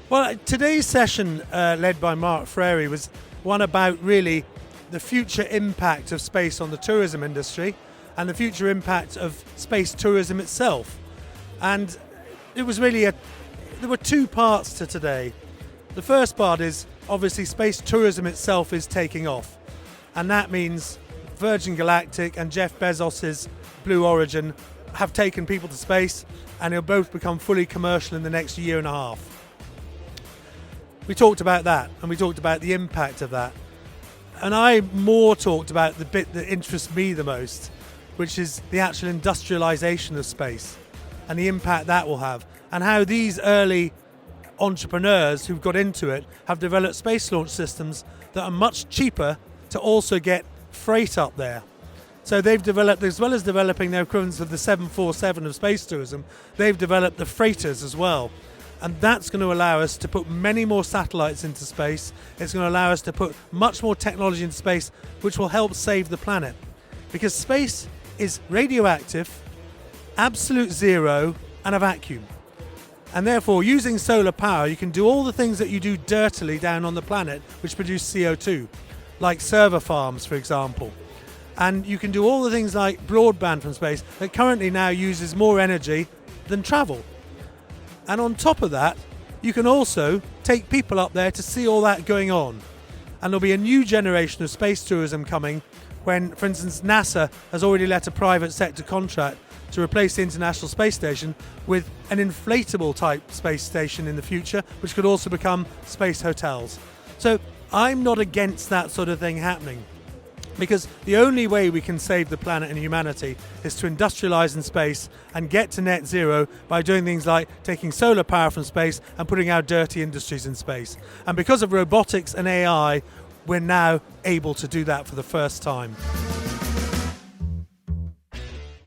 Well, today's session, led by Mark Frary, was one about really the future impact of space on the tourism industry and the future impact of space tourism itself. And it was really there were two parts to today. The first part is obviously space tourism itself is taking off, and that means Virgin Galactic and Jeff Bezos's Blue Origin have taken people to space, and they'll both become fully commercial in the next year and a half. We talked about that, and we talked about the impact of that. And I more talked about the bit that interests me the most, which is the actual industrialization of space and the impact that will have, and how these early entrepreneurs who've got into it have developed space launch systems that are much cheaper to also get freight up there. So they've developed, as well as developing their equivalents of the 747 of space tourism, they've developed the freighters as well. And that's going to allow us to put many more satellites into space. It's going to allow us to put much more technology into space, which will help save the planet. Because space is radioactive, absolute zero, and a vacuum. And therefore, using solar power, you can do all the things that you do dirtily down on the planet, which produce CO2, like server farms, for example. And you can do all the things like broadband from space that currently now uses more energy than travel. And on top of that, you can also take people up there to see all that going on. And there'll be a new generation of space tourism coming when, for instance, NASA has already let a private sector contract to replace the International Space Station with an inflatable type space station in the future, which could also become space hotels. So I'm not against that sort of thing happening, because the only way we can save the planet and humanity is to industrialize in space and get to net zero by doing things like taking solar power from space and putting our dirty industries in space. And because of robotics and AI, we're now able to do that for the first time.